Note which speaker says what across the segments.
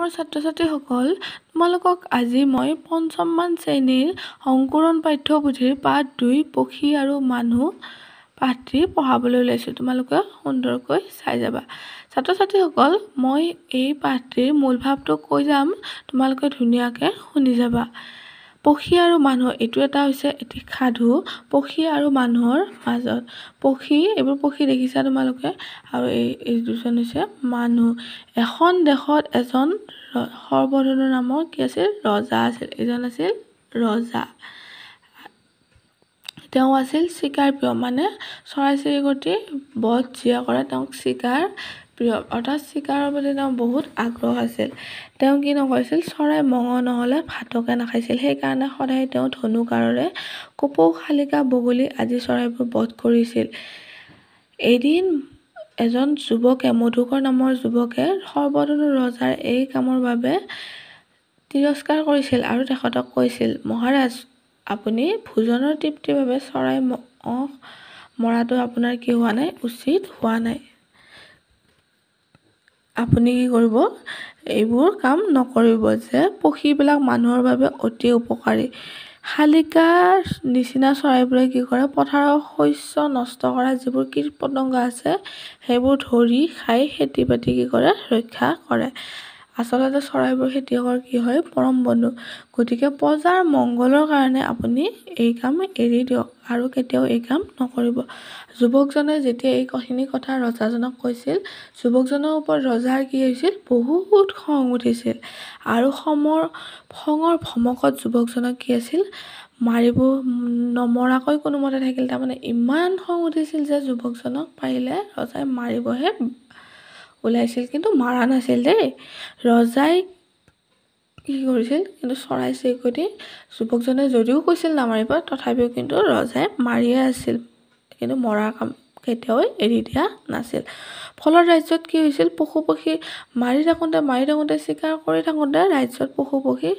Speaker 1: মোৰ ছাত্ৰ-ছাত্ৰীসকল, তোমালোকক আজি মই পঞ্চমমান শ্ৰেণীৰ সংকৰণ পাঠ্যপুথিৰ পাঠ ২ পক্ষী আৰু মানুহ পাঠটি পঢ়াবলৈ ওলাইছোঁ। তোমালোকে সুন্দৰকৈ চাই যাবা। ছাত্ৰ-ছাত্ৰীসকল, মই এই পাঠটিৰ মূল ভাৱটো কৈ যাম, তোমালোকে ধুনীয়াকৈ শুনি যাবা। পক্ষী আৰু মানুহ, এইটো এটা হৈছে এটি সাধু পক্ষী আৰু মানুহৰ মাজত। এইবোৰ পক্ষী দেখিছা তোমালোকে, আৰু এই দুজন হৈছে মানুহ। এখন দেশত এজন সৰ্বধনু নামৰ কি আছিল? ৰজা আছিল। এজন আছিল ৰজা। তেওঁ আছিল চিকাৰ প্ৰিয়, মানে চৰাই-চিৰিকটি বধ যিয়ে কৰে তেওঁক চিকাৰ প্ৰিয়, অৰ্থাৎ চিকাৰৰ প্ৰতি তেওঁ বহুত আগ্ৰহ আছিল। তেওঁ কি নকৰিছিল? চৰাই মঙহ নহ'লে ভাতকে নাখাইছিল। সেইকাৰণে সদায় তেওঁ ধনুকাঁড়ৰে কপৌ, শালিকা, বগলী আদি চৰাইবোৰ বধ কৰিছিল। এদিন এজন যুৱকে, মধুকৰ নামৰ যুৱকে সৰ্বধনু ৰজাৰ এই কামৰ বাবে তিৰস্কাৰ কৰিছিল আৰু তেখেতক কৈছিল, মহাৰাজ, আপুনি ভোজনৰ তৃপ্তিৰ বাবে চৰাই মৰাটো আপোনাৰ কি হোৱা নাই? উচিত হোৱা নাই। আপুনি কি কৰিব? এইবোৰ কাম নকৰিব, যে পক্ষীবিলাক মানুহৰ বাবে অতি উপকাৰী। শালিকাৰ নিচিনা চৰাইবোৰে কি কৰে? পথাৰৰ শস্য নষ্ট কৰা যিবোৰ কীট-পতংগ আছে সেইবোৰ ধৰি খাই খেতি-বাতি কি কৰে? ৰক্ষা কৰে। আচলতে চৰাইবোৰ খেতিয়কৰ কি হয়? পৰম বন্ধু। গতিকে প্ৰজাৰ মংগলৰ কাৰণে আপুনি এই কাম এৰি দিয়ক আৰু কেতিয়াও এই কাম নকৰিব। যুৱকজনে যেতিয়া এইখিনি কথা ৰজাজনক কৈছিল, যুৱকজনৰ ওপৰত ৰজাৰ কি হৈছিল? বহুত খং উঠিছিল। আৰু খঙৰ ভমকত যুৱকজনক কি আছিল? মাৰিব নমৰাকৈ কোনোমতে থাকিল। তাৰমানে ইমান খং উঠিছিল যে যুৱকজনক পাৰিলে ৰজাই মাৰিবহে ওলাইছিল, কিন্তু মাৰা নাছিল দেই। ৰজাই কি কৰিছিল? কিন্তু চৰাই-চিৰিকটি যুৱকজনে যদিও কৈছিল নামাৰিব, তথাপিও কিন্তু ৰজাই মাৰিয়ে আছিল, কিন্তু মৰাৰ কাম কেতিয়াও এৰি দিয়া নাছিল। ফলত ৰাজ্যত কি হৈছিল? পশু-পক্ষী মাৰি থাকোঁতে চিকাৰ কৰি থাকোঁতে ৰাজ্যত পশু-পক্ষী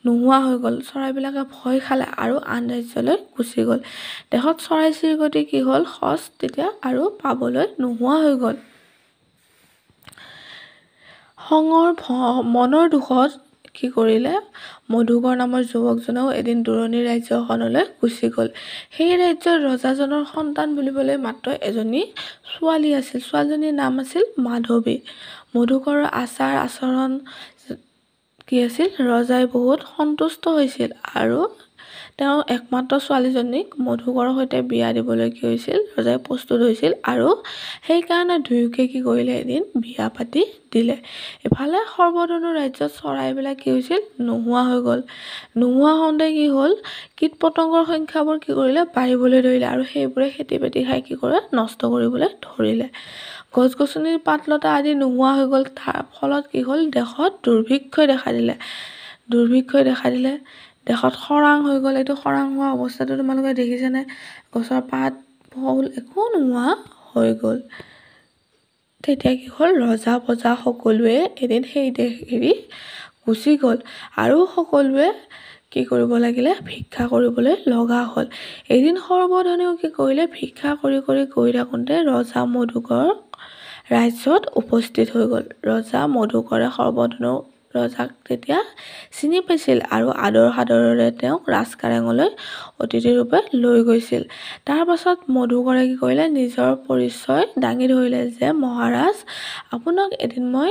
Speaker 1: নোহোৱা হৈ গ'ল। চৰাইবিলাকে ভয় খালে আৰু আন ৰাজ্যলৈ গুচি গ'ল। দেশত চৰাই-চিৰিকটি কি হ'ল? সঁচ তেতিয়া আৰু পাবলৈ নোহোৱা হৈ গ'ল। মনৰ দুখত কি কৰিলে? মধুকৰ নামৰ যুৱকজনেও এদিন দূৰণিৰ ৰাজ্য এখনলৈ গুচি গ'ল। সেই ৰাজ্যৰ ৰজাজনৰ সন্তান বুলিবলৈ মাত্ৰ এজনী ছোৱালী আছিল। ছোৱালীজনীৰ নাম আছিল মাধৱী। মধুকৰৰ আচাৰ আচৰণ কি আছিল? ৰজাই বহুত সন্তুষ্ট হৈছিল আৰু তেওঁ একমাত্ৰ ছোৱালীজনীক মধুকৰৰ সৈতে বিয়া দিবলৈ কি হৈছিল? ৰজাই প্ৰস্তুত হৈছিল আৰু সেইকাৰণে দুয়োকে কি কৰিলে? এদিন বিয়া পাতি দিলে। ইফালে সৰ্বধনু ৰাজ্যত চৰাইবিলাক কি হৈছিল? নোহোৱা হৈ গ'ল। নোহোৱা হওঁতে কি হ'ল? কীট-পতংগৰ সংখ্যাবোৰ কি কৰিলে? বাঢ়িবলৈ ধৰিলে আৰু সেইবোৰে খেতি-বাতি খাই কি কৰে? নষ্ট কৰিবলৈ ধৰিলে। গছ-গছনিৰ পাত-লতা আদি নোহোৱা হৈ গ'ল। তাৰ ফলত কি হ'ল? দেশত দুৰ্ভিক্ষই দেখা দিলে। দেশত খৰাং হৈ গ'ল। এইটো খৰাং হোৱা অৱস্থাটো তোমালোকে দেখিছানে? গছৰ পাত, ফল একো নোহোৱা হৈ গ'ল। তেতিয়া কি হ'ল? ৰজা-প্ৰজা সকলোৱে এদিন সেই দেশ এৰি গুচি গ'ল আৰু সকলোৱে কি কৰিব লাগিলে? ভিক্ষা কৰিবলৈ লগা হ'ল। এদিন সৰ্বধনুও কি কৰিলে? ভিক্ষা কৰি গৈ থাকোঁতে ৰজা মধুকৰ ৰাজ্যত উপস্থিত হৈ গ'ল। ৰজা মধুকৰে সৰ্বধনু ৰজাক তেতিয়া চিনি পাইছিল আৰু আদৰ-সাদৰেৰে তেওঁক ৰাজকাৰেঙলৈ অতিথি ৰূপে লৈ গৈছিল। তাৰ পাছত মধুকৰে কি কৰিলে? নিজৰ পৰিচয় দাঙি ধৰিলে যে মহাৰাজ, আপোনাক এদিন মই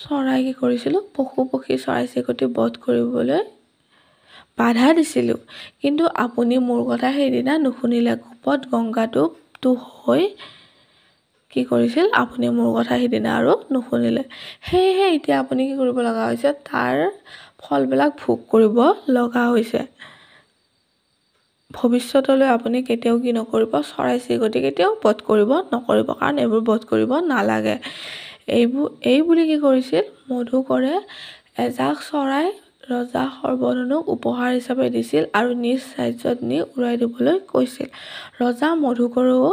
Speaker 1: চৰাই কি কৰিছিলোঁ? পশু-পক্ষী, চৰাই-চিৰিকটি বধ কৰিবলৈ বাধা দিছিলোঁ, কিন্তু আপুনি মোৰ কথা সেইদিনা নুশুনিলে। কোপত গংগাটো হৈ কি কৰিছিল? আপুনি মোৰ কথা সিদিনা আৰু নুশুনিলে। সেয়েহে এতিয়া আপুনি কি কৰিব লগা হৈছে? তাৰ ফলবিলাক ভোগ কৰিব লগা হৈছে। ভৱিষ্যতলৈ আপুনি কেতিয়াও কি নকৰিব? চৰাই-চিৰিকটি কেতিয়াও বধ কৰিব নকৰিব, কাৰণ এইবোৰ বধ কৰিব নালাগে। এই বুলি কি কৰিছিল? মধুকৰে এজাক চৰাই ৰজা সৰ্বধনুক উপহাৰ হিচাপে দিছিল আৰু নিজ ৰাজ্যত নি উৰাই দিবলৈ কৈছিল। ৰজা মধুকৰেও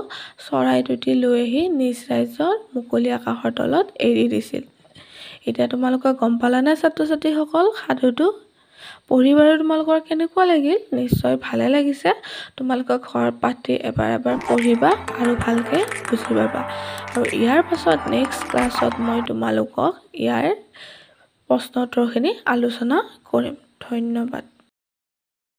Speaker 1: চৰাই দুটি লৈ আহি নিজ ৰাজ্যৰ মুকলি আকাশৰ তলত এৰি দিছিল। এতিয়া তোমালোকে গম পালানে ছাত্ৰ-ছাত্ৰীসকল সাধুটো? পঢ়ি বাৰু তোমালোকৰ কেনেকুৱা লাগিল? নিশ্চয় ভালে লাগিছে। তোমালোকে ঘৰত পাঠটি এবাৰ পঢ়িবা আৰু ভালকে বুজি পাবা। আৰু ইয়াৰ পাছত নেক্সট ক্লাছত মই তোমালোকক ইয়াৰ প্ৰশ্ন উত্তৰখিনি আলোচনা কৰিম। ধন্যবাদ।